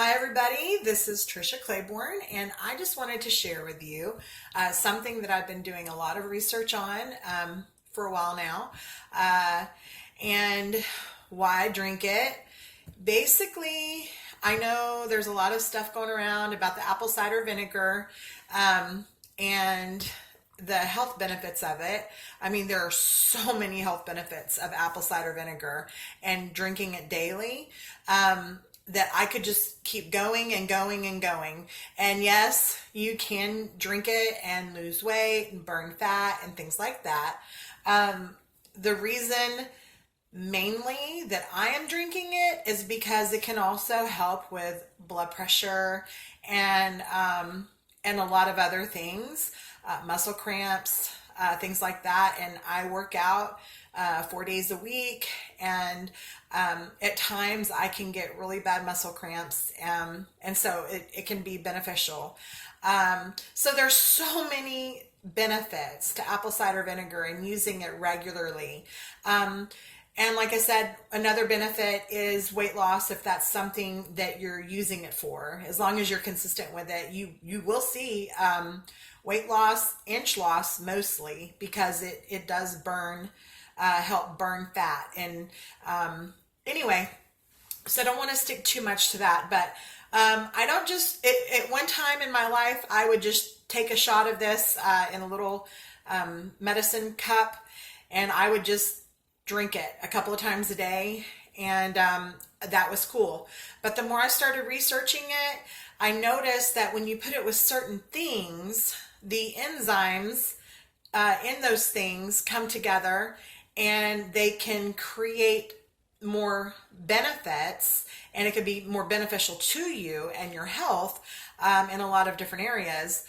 Hi everybody, this is Trisha Claiborne and I just wanted to share with you something that I've been doing a lot of research on for a while now and why I drink it. Basically, I know there's a lot of stuff going around about the apple cider vinegar and the health benefits of it. I mean, there are so many health benefits of apple cider vinegar and drinking it daily. That I could just keep going and going and going. And yes, you can drink it and lose weight and burn fat and things like that. The reason mainly that I am drinking it is because it can also help with blood pressure and a lot of other things, muscle cramps, things like that. And I work out 4 days a week, and at times I can get really bad muscle cramps, and so it can be beneficial. So there's so many benefits to apple cider vinegar and using it regularly. And like I said, another benefit is weight loss. If that's something that you're using it for, as long as you're consistent with it, you will see weight loss, inch loss mostly, because it does help burn fat. And anyway, so I don't want to stick too much to that, but I don't just, at one time in my life, I would just take a shot of this in a little medicine cup, and I would just drink it a couple of times a day, and that was cool. But the more I started researching it, I noticed that when you put it with certain things, the enzymes in those things come together and they can create more benefits, and it could be more beneficial to you and your health in a lot of different areas,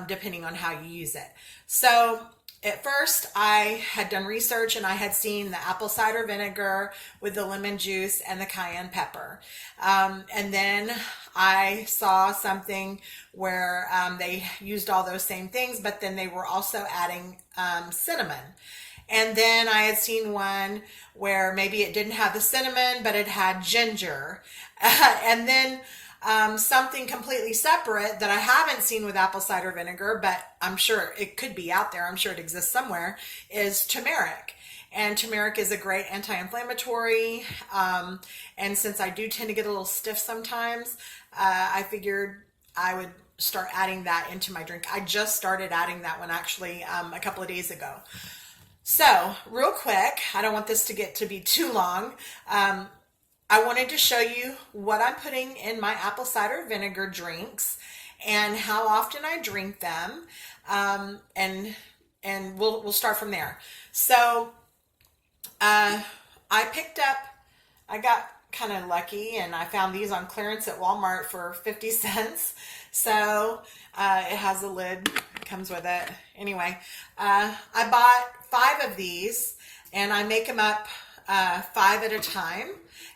depending on how you use it. So at first I had done research and I had seen the apple cider vinegar with the lemon juice and the cayenne pepper. And then I saw something where they used all those same things, but then they were also adding cinnamon. And then I had seen one where maybe it didn't have the cinnamon, but it had ginger. And then something completely separate that I haven't seen with apple cider vinegar, but I'm sure it could be out there. I'm sure it exists somewhere, is turmeric. And turmeric is a great anti-inflammatory. And since I do tend to get a little stiff sometimes, I figured I would start adding that into my drink. I just started adding that one actually a couple of days ago. So real quick, I don't want this to get to be too long. I wanted to show you what I'm putting in my apple cider vinegar drinks and how often I drink them, and we'll start from there. So I got kind of lucky and I found these on clearance at Walmart for 50 cents. So it has a lid, comes with it. Anyway, I bought 5 of these and I make them up 5 at a time.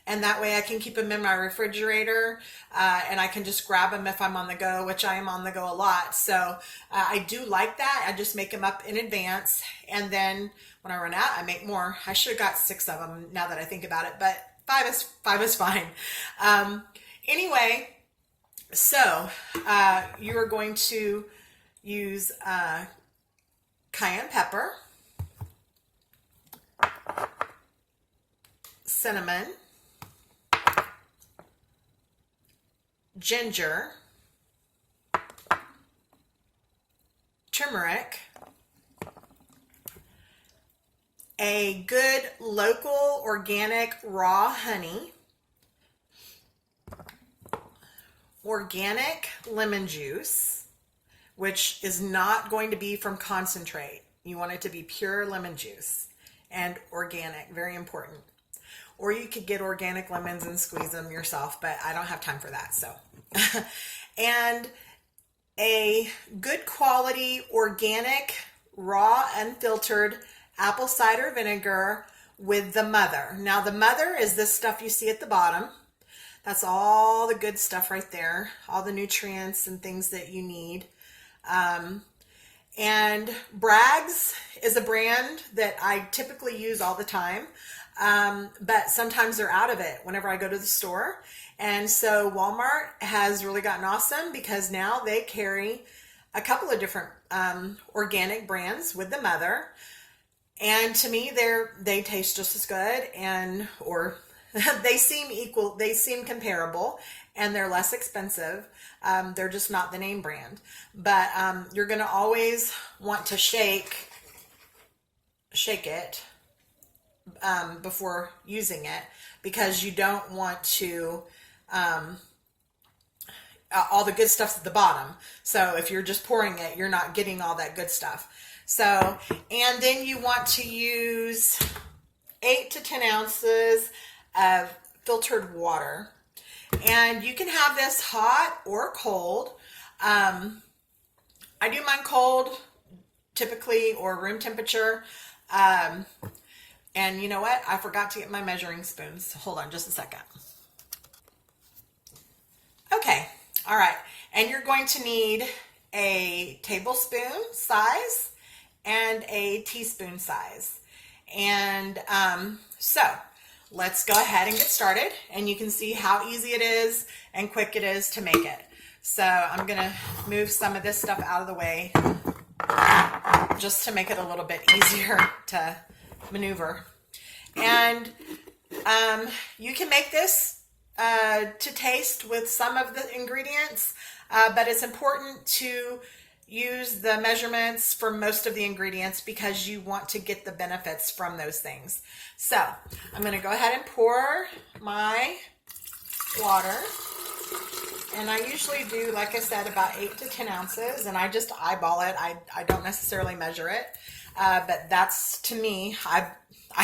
And that way I can keep them in my refrigerator and I can just grab them if I'm on the go, which I am on the go a lot. So I do like that. I just make them up in advance. And then when I run out, I make more. I should have got 6 of them now that I think about it, but 5 is fine. Anyway, so you are going to use cayenne pepper, cinnamon, ginger, turmeric, a good local organic raw honey, organic lemon juice, which is not going to be from concentrate. You want it to be pure lemon juice, and organic, very important. Or you could get organic lemons and squeeze them yourself, but I don't have time for that. So, and a good quality organic, raw, unfiltered apple cider vinegar with the mother. Now the mother is this stuff you see at the bottom. That's all the good stuff right there, all the nutrients and things that you need. And Bragg's is a brand that I typically use all the time, but sometimes they're out of it whenever I go to the store. And so Walmart has really gotten awesome because now they carry a couple of different organic brands with the mother. And to me, they taste just as good, or they seem equal, they seem comparable, and they're less expensive. They're just not the name brand. But you're going to always want to shake it before using it, because you don't want to, all the good stuff's at the bottom. So if you're just pouring it, you're not getting all that good stuff. So, and then you want to use 8 to 10 ounces of filtered water. And you can have this hot or cold. I do mine cold, typically, or room temperature. And you know what? I forgot to get my measuring spoons. Hold on just a second. Okay. All right. And you're going to need a tablespoon size and a teaspoon size. And so let's go ahead and get started. And you can see how easy it is and quick it is to make it. So I'm going to move some of this stuff out of the way just to make it a little bit easier to maneuver. And you can make this to taste with some of the ingredients, but it's important to use the measurements for most of the ingredients because you want to get the benefits from those things. So I'm going to go ahead and pour my water. And I usually do, like I said, about 8 to 10 ounces, and I just eyeball it. I don't necessarily measure it, but that's, to me, I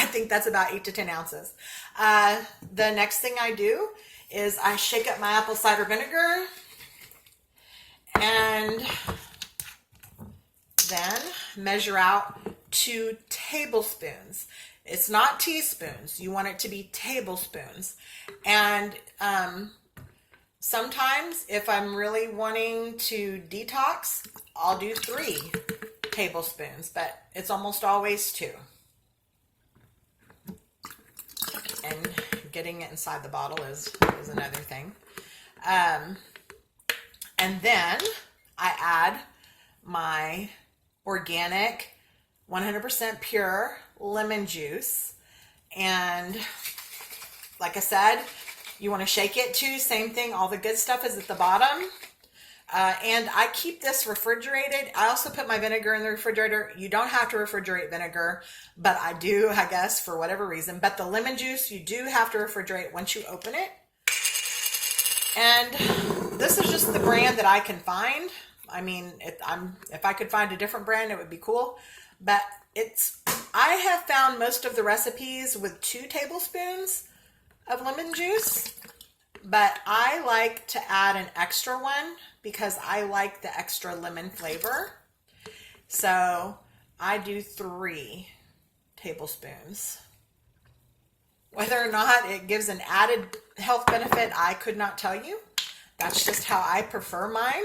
think that's about 8 to 10 ounces. The next thing I do is I shake up my apple cider vinegar, and then measure out 2 tablespoons. It's not teaspoons. You want it to be tablespoons. And sometimes if I'm really wanting to detox, I'll do 3 tablespoons, but it's almost always 2. And getting it inside the bottle is another thing. And then I add my organic, 100% pure lemon juice. And like I said, you want to shake it too. Same thing. All the good stuff is at the bottom. And I keep this refrigerated. I also put my vinegar in the refrigerator. You don't have to refrigerate vinegar, but I do, I guess, for whatever reason. But the lemon juice, you do have to refrigerate once you open it. And this is just the brand that I can find. I mean, if I could find a different brand, it would be cool. But I have found most of the recipes with 2 tablespoons of lemon juice. But I like to add an extra one because I like the extra lemon flavor. So I do 3 tablespoons. Whether or not it gives an added health benefit, I could not tell you. That's just how I prefer mine.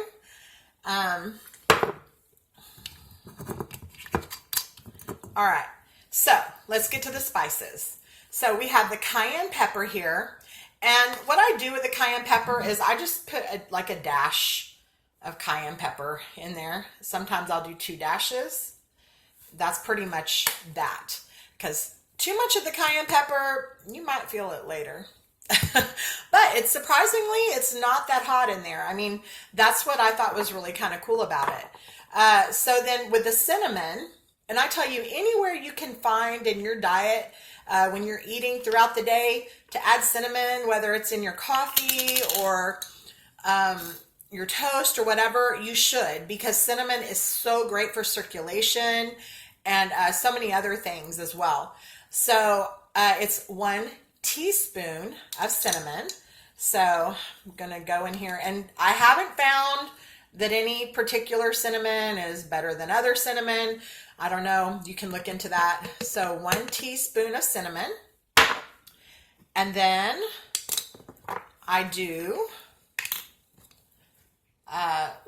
All right, so let's get to the spices. So we have the cayenne pepper here. And what I do with the cayenne pepper is I just put like a dash of cayenne pepper in there. Sometimes I'll do 2 dashes. That's pretty much that. Because too much of the cayenne pepper, you might feel it later. But it's not that hot in there. I mean, that's what I thought was really kind of cool about it. So then with the cinnamon, and I tell you, anywhere you can find in your diet, when you're eating throughout the day, to add cinnamon, whether it's in your coffee or your toast or whatever, you should, because cinnamon is so great for circulation and so many other things as well. So it's 1 teaspoon of cinnamon. So I'm going to go in here, and I haven't found that any particular cinnamon is better than other cinnamon. I don't know. You can look into that. So 1 teaspoon of cinnamon. And then I do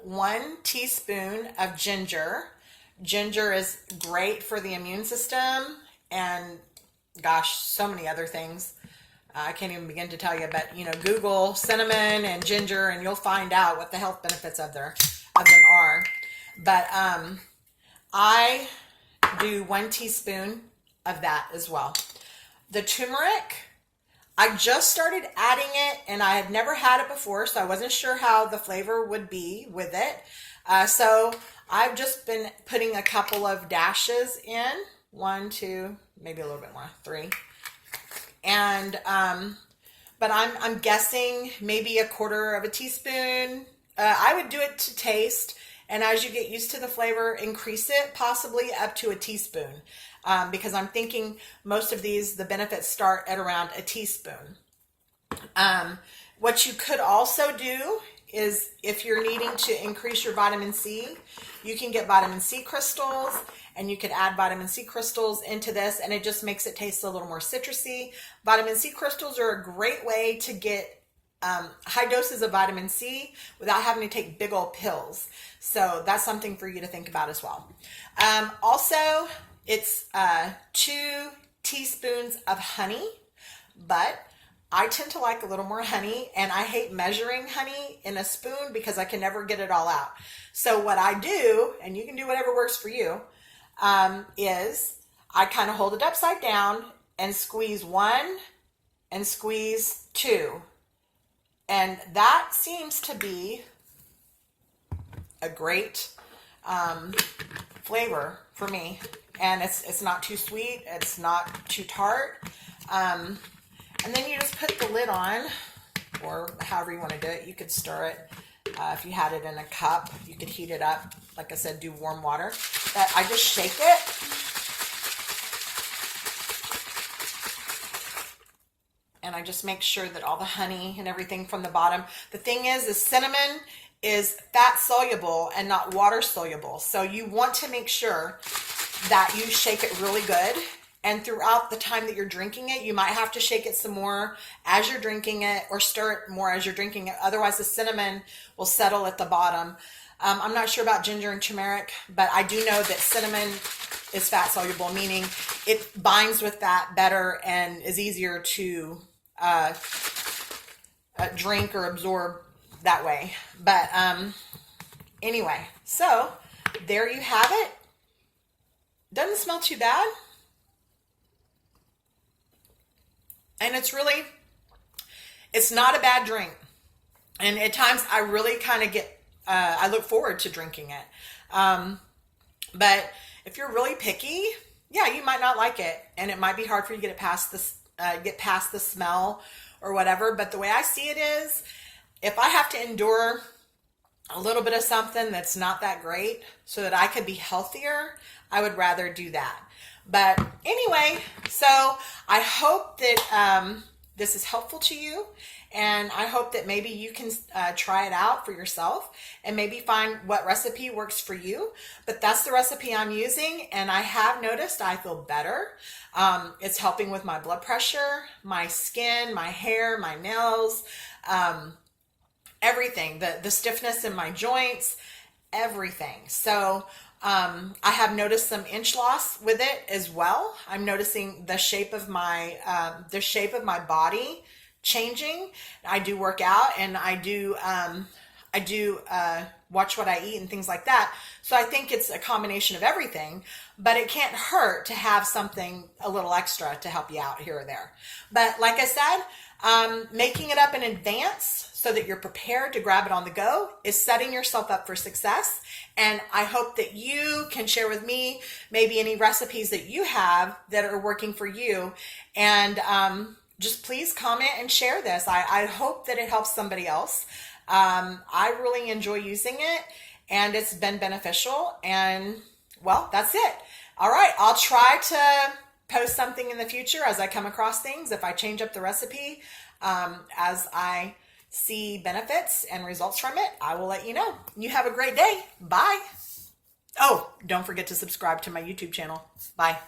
1 teaspoon of ginger. Ginger is great for the immune system, and gosh, so many other things. I can't even begin to tell you, but Google cinnamon and ginger and you'll find out what the health benefits of them are. But I do 1 teaspoon of that as well. The turmeric, I just started adding it, and I had never had it before, so I wasn't sure how the flavor would be with it. So I've just been putting a couple of dashes in, 1, 2, maybe a little bit more, 3. And but I'm guessing maybe 1/4 teaspoon. I would do it to taste, and as you get used to the flavor, increase it possibly up to a teaspoon, because I'm thinking most of these, the benefits start at around a teaspoon. What you could also do is, if you're needing to increase your vitamin C, you can get vitamin C crystals, and you could add vitamin C crystals into this, and it just makes it taste a little more citrusy. Vitamin C crystals are a great way to get high doses of vitamin C without having to take big old pills. So that's something for you to think about as well. Also, it's 2 teaspoons of honey, but I tend to like a little more honey, and I hate measuring honey in a spoon because I can never get it all out. So what I do, and you can do whatever works for you, is I kind of hold it upside down and squeeze 1 and squeeze 2. And that seems to be a great flavor for me. And it's not too sweet. It's not too tart. And then you just put the lid on, or however you want to do it. You could stir it. If you had it in a cup, you could heat it up. Like I said, do warm water. But I just shake it. And I just make sure that all the honey and everything from the bottom. The thing is cinnamon is fat soluble and not water soluble. So you want to make sure that you shake it really good. And throughout the time that you're drinking it, you might have to shake it some more as you're drinking it, or stir it more as you're drinking it. Otherwise, the cinnamon will settle at the bottom. I'm not sure about ginger and turmeric, but I do know that cinnamon is fat soluble, meaning it binds with that better and is easier to drink or absorb that way. But anyway, so there you have it. Doesn't smell too bad. And it's not a bad drink. And at times I really kind of I look forward to drinking it. But if you're really picky, yeah, you might not like it. And it might be hard for you to get past the smell or whatever. But the way I see it is, if I have to endure a little bit of something that's not that great so that I could be healthier, I would rather do that. But anyway, so I hope that this is helpful to you, and I hope that maybe you can try it out for yourself and maybe find what recipe works for you. But that's the recipe I'm using, and I have noticed I feel better. It's helping with my blood pressure, my skin, my hair, my nails, everything, the stiffness in my joints, everything. So I have noticed some inch loss with it as well. I'm noticing the shape of my body changing. I do work out, and I do watch what I eat and things like that. So I think it's a combination of everything, but it can't hurt to have something a little extra to help you out here or there. But like I said, making it up in advance so that you're prepared to grab it on the go is setting yourself up for success. And I hope that you can share with me maybe any recipes that you have that are working for you. And just please comment and share this. I hope that it helps somebody else. I really enjoy using it, and it's been beneficial. And well, that's it. All right, I'll try to post something in the future as I come across things. If I change up the recipe, as I see benefits and results from it, I will let you know. You have a great day. Bye. Oh, don't forget to subscribe to my YouTube channel. Bye.